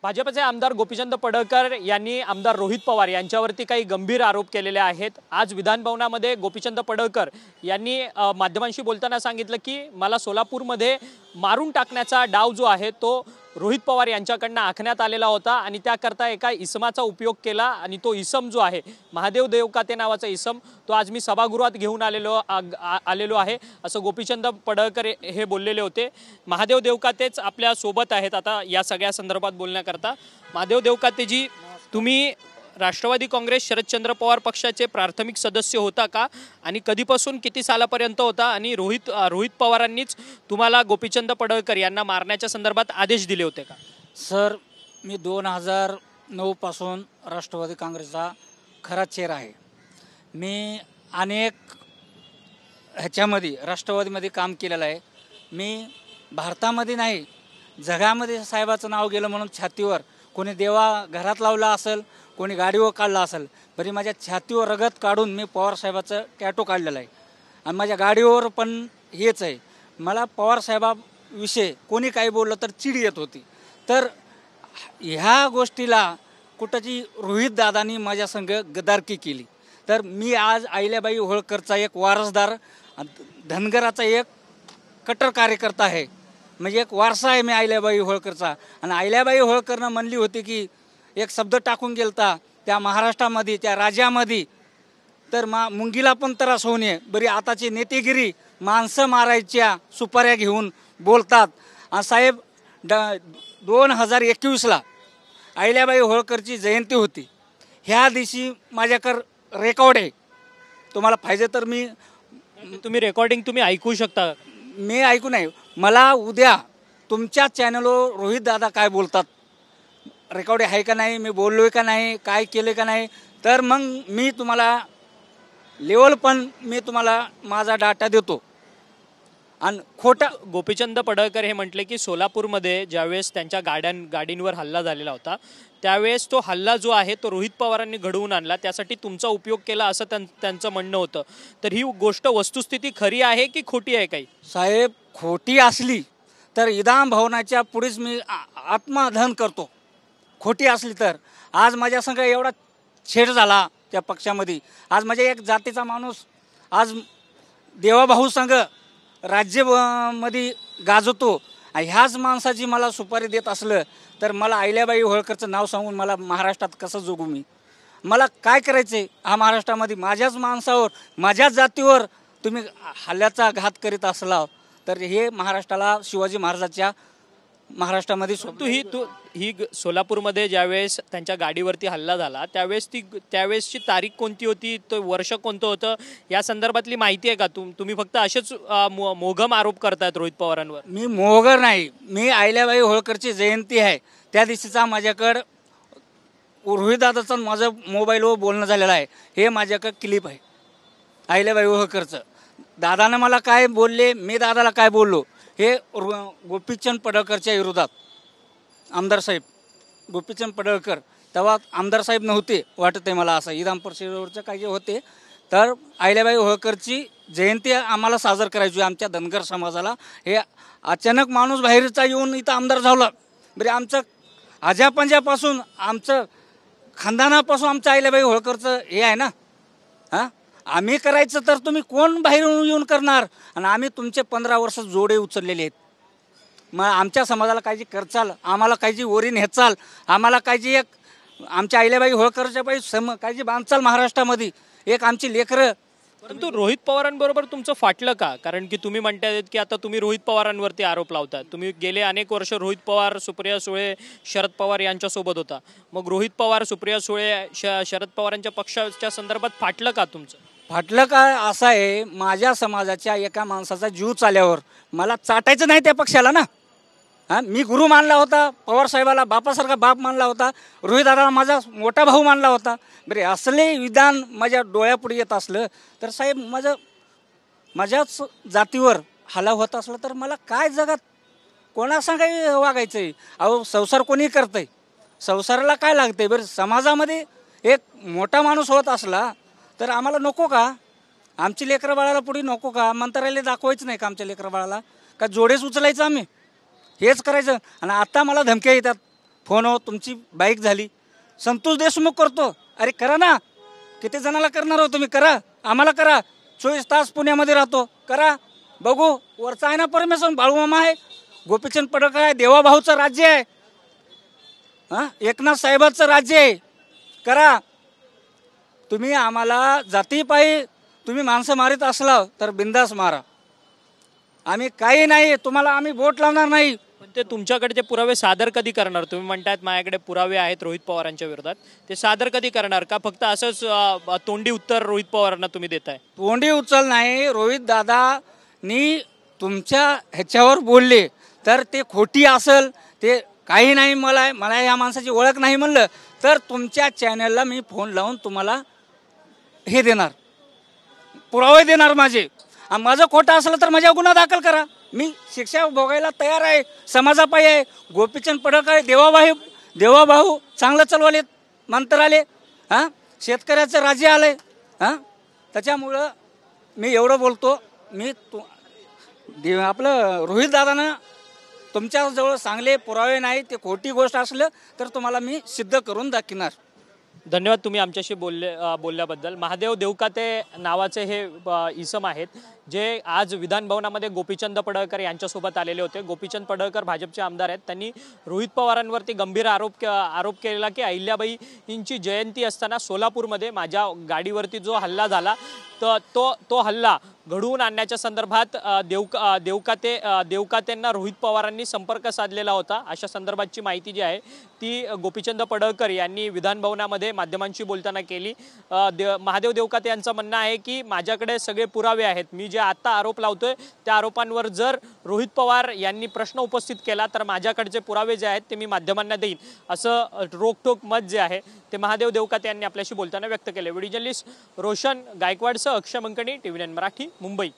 भाजपचे आमदार गोपीचंद पडळकर यांनी आमदार रोहित पवार यांच्यावरती काही गंभीर आरोप केलेले आहेत। आज विधान भवनामध्ये गोपीचंद पडळकर यांनी माध्यमांशी बोलताना सांगितलं की मला सोलापूरमध्ये मारून टाकण्याचा डाव जो आहे तो रोहित पवार यांच्याकडून आखण्यात आलेला होता आणि त्याकरता एका इसमाचा उपयोग केला आणि तो इसम जो आहे महादेव देवकाते नावाचा इसम तो आज मी सभागृहात घेऊन आलेलो आहे असं गोपीचंद पडळकर हे बोललेले होते। महादेव देवकातेच आपल्या सोबत आहेत आता या सगळ्या संदर्भात बोलण्याकरता। महादेव देवकातेजी, तुम्ही राष्ट्रवादी काँग्रेस शरदचंद्र पवार पक्षाचे प्राथमिक सदस्य होता का आणि कधीपासून किती सालापर्यंत होता आणि रोहित पवारांनीच तुम्हाला गोपीचंद पडळकर यांना मारण्याच्या संदर्भात आदेश दिले होते का? सर, मी 2009 पासून राष्ट्रवादी काँग्रेसचा खरा चेहरा आहे। मी अनेक ह्याच्यामध्ये राष्ट्रवादीमध्ये काम केलेलं आहे। मी भारतामध्ये नाही जगामध्ये साहेबाचं नाव गेलं म्हणून छातीवर कोणी देवा घरात लावला असेल, कोणी गाडीवर काढला असेल, तरी माझ्या छातीवर रगत काढून मी पवारसाहेबाचं टॅटो काढलेला आहे आणि माझ्या गाडीवर पण हेच आहे। मला पवारसाहेबाविषयी कोणी काही बोललं तर चिड येत होती। तर ह्या गोष्टीला कुठंची रोहित दादांनी माझ्या संग गदारकी केली। तर मी आज अहिल्याबाई होळकरचा एक वारसदार, धनगराचा एक कट्टर कार्यकर्ता आहे, म्हणजे एक वारसा आहे मी अहिल्याबाई होळकरचा। आणि अहिल्याबाई होळकरनं म्हणली होती की एक शब्द टाकून गेलता त्या महाराष्ट्रामध्ये त्या राज्यामध्ये, तर मुंगीला पण त्रास होऊ नये बरी आताची नेतेगिरी माणसं मारायच्या सुपाऱ्या घेऊन बोलतात। आणि साहेब 2021ला अहिल्याबाई होळकरची जयंती होती, ह्या दिवशी माझ्याकडे रेकॉर्ड आहे, तुम्हाला पाहिजे तर तुम्ही रेकॉर्डिंग ऐकू शकता। मी ऐकू नाही, मला उद्या तुमच्या चॅनलवर रोहित दादा काय बोलतात रेकॉर्ड आहे का नाही, मी बोललोय का नाही, काय केलं का नाही, तर मग मी तुम्हाला लेवल पण मी तुम्हाला माझा डाटा देतो। आणि खोटा गोपीचंद पडळकर हे म्हटले की सोलापूरमध्ये ज्यावेळेस त्यांच्या गाडींवर हल्ला झालेला होता त्यावेळेस तो हल्ला जो आहे तो रोहित पवारांनी घडवून आणला, त्यासाठी तुमचा उपयोग केला असं त्यांचं म्हणणं होतं। तर ही गोष्ट वस्तुस्थिती खरी आहे की खोटी आहे? काही साहेब, खोटी असली तर विधान भवनाच्या पुढेच मी आत्मदहन करतो, खोटी असली तर। आज माझ्या संग एवढा छेड झाला त्या पक्षामध्ये, आज माझ्या एक जातीचा माणूस आज देवाभाऊ संघ राज्यामध्ये गाजवतो, ह्याच माणसाची मला सुपारी देत असलं तर मला अहिल्याबाई होळकरचं नाव सांगून मला महाराष्ट्रात कसं जगू? मला काय करायचं आहे? हा महाराष्ट्रामध्ये माझ्याच माणसावर माझ्याच जातीवर तुम्ही हल्ल्याचा घात करीत असला तर हे महाराष्ट्राला शिवाजी महाराजाच्या महाराष्ट्रामध्ये ही सोलापूरमध्ये ज्यावेळेस त्यांच्या गाडीवरती हल्ला झाला त्यावेळेसची तारीख कोणती होती, तो वर्ष कोणतं होतं, या संदर्भातली माहिती आहे का? तुम्ही फक्त असेच मोघम आरोप करतायत रोहित पवारांवर? मी मोहगर नाही, मी अहिल्याबाई होळकरची जयंती आहे त्या दिवशीचा माझ्याकडं रोहितदादाचं माझं मोबाईलवर बोलणं झालेलं आहे, हे माझ्याकडं क्लिप आहे अहिल्याबाई होळकरचं। दादानं मला काय बोलले, मी दादाला काय बोललो, हे गोपीचंद पडळकरच्या विरोधात आमदार साहेब गोपीचंद पडळकर तेव्हा आमदार साहेब नव्हते वाटत आहे मला, असं विधान परिषदेवरचं काही जे होते, तर अहिल्याबाई होळकरची जयंती आम्हाला साजर करायची आमच्या धनगर समाजाला। हे अचानक माणूस बाहेरचा येऊन इथं आमदार झाला, बरे आमचं आज्यापंजापासून आमचं खानदानापासून आमचं अहिल्याबाई होळकरचं हे आहे ना। हां, आम्ही करायचं तर तुम्ही कोण बाहेरून येऊन करणार? आणि आम्ही तुमचे 15 वर्ष जोडे उचललेले आहेत। मग आमच्या समाजाला काहीजी करचाल, आम्हाला काहीजी ओरीन हेचाल, आम्हाला काहीजी एक आमच्या अहिल्याबाई होळकरच्या पाहिजे काहीजी बांधचाल महाराष्ट्रामध्ये एक आमची लेकरं। परंतु रोहित पवारांबरोबर तुमचं फाटलं का? कारण की तुम्ही म्हणतायत की आता तुम्ही रोहित पवारांवरती आरोप लावता, तुम्ही गेले अनेक वर्ष रोहित पवार, सुप्रिया सुळे, शरद पवार यांच्यासोबत होता, मग रोहित पवार, सुप्रिया सुळे, शरद पवारांच्या पक्षाच्या संदर्भात फाटलं का तुमचं? फाटलं काय असं आहे, माझ्या समाजाच्या एका माणसाचा जीव चाल्यावर मला चाटायचं नाही त्या पक्षाला ना। हां, मी गुरु मानला होता पवारसाहेबाला, बापासारखा बाप मानला होता, रोहितदादाला माझा मोठा भाऊ मानला होता, बरे असले विधान माझ्या डोळ्यापुढे येत असलं तर साहेब माझ्याच जातीवर हल्ला होत असलं तर मला काय जगात कोणासंग वागायचं आहे? अहो, संसार कोणी करतं आहे, संसाराला काय लागतं आहे? बरं, समाजामध्ये एक मोठा माणूस होत असला तर आम्हाला नको का? आमची लेकरं बाळाला पुढे नको का? मंत्रालय दाखवायचं नाही का आमच्या लेकरं बाळाला? का जोडेच उचलायचं आम्ही? हेच करायचं? आणि आता मला धमक्या येतात फोन हो तुमची बाईक झाली, संतोष देशमुख करतो. अरे करा ना, किती जणाला करणार हो तुम्ही, करा, आम्हाला करा. 24 तास पुण्यामध्ये राहतो, करा, बघू. वरचा आहे ना परमेश्वर, बाळूमामा आहे, गोपीचंद पडळकर आहे, देवाभाऊचं राज्य आहे, हां, एकनाथ साहेबांचं राज्य आहे, करा. तुम्ही आम्हाला जातीपायी तुम्ही माणसं मारित असला तर बिंदास मारा, आम्ही काही नाही, तुम्हाला आम्ही बोट लावणार नाही. पण ते तुमच्याकडे पुरावे सादर कधी करणार? तुम्ही म्हणतायत माझ्याकडे पुरावे आहेत रोहित पवारांच्या विरोधात, ते सादर कधी करणार? का फक्त असंच तोंडी उत्तर रोहित पवारांना तुम्ही देताय? तोंडी उचल नाही. रोहित दादानी तुमच्या ह्याच्यावर बोलले तर ते खोटी असेल, ते काही नाही, मला या माणसाची ओळख नाही म्हणलं तर तुमच्या चॅनलला मी फोन लावून तुम्हाला हे देणार, पुरावे देणार माझे. माझं खोटं असलं तर माझ्या गुन्हा दाखल करा, मी शिक्षा भोगायला तयार आहे, समाजापायी आहे. गोपीचंद पडळकर, देवाभाऊ चांगलं चालवलेत, मंत्र आले, हां, शेतकऱ्याचं राज्य आलंय, हां. त्याच्यामुळं मी एवढं बोलतो, आपलं रोहित दादानं तुमच्याजवळ चांगले पुरावे नाही, ते खोटी गोष्ट असलं तर तुम्हाला मी सिद्ध करून दाखवणार. धन्यवाद तुम्ही आमच्याशी बोलल्याबद्दल. महादेव देवकाते नावाचे हे इसम आहेत जे आज विधान भवनामध्ये गोपीचंद पडळकर यांच्यासोबत आलेले होते. गोपीचंद पडळकर भाजपचे आमदार आहेत. त्यांनी रोहित पवारांवरती गंभीर आरोप केला की अहिल्याबाईंची जयंती असताना सोलापूरमध्ये माझ्या गाडीवरती जो हल्ला झाला तर तो हल्ला घडवून आणण्याच्या संदर्भात देवकातेंना रोहित पवारांनी संपर्क साधलेला होता, अशा संदर्भातची माहिती जी आहे ती गोपीचंद पडळकर यांनी विधान भवनामध्ये माध्यमांशी बोलताना केली. महादेव देवकाते यांचं म्हणणं आहे की माझ्याकडे सगळे पुरावे आहेत, मी जे आता आरोप लावतोय त्या आरोपांवर जर रोहित पवार यांनी प्रश्न उपस्थित केला तर माझ्याकडचे पुरावे जे आहेत ते मी माध्यमांना देईन, असं रोखठोक मत जे आहे ते महादेव देवकाते यांनी आपल्याशी बोलताना व्यक्त केले. व्हिडिओ जर्नलिस्ट रोशन गायकवाडसह अक्षय मंकणी, TVN मराठी, मुंबई.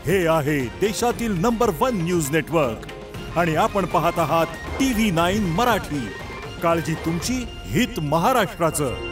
हे आहे देशातील नंबर 1 न्यूज नेटवर्क आणि आपण पाहत आहात TV9 मराठी. काळजी तुमची, हित महाराष्ट्राचं.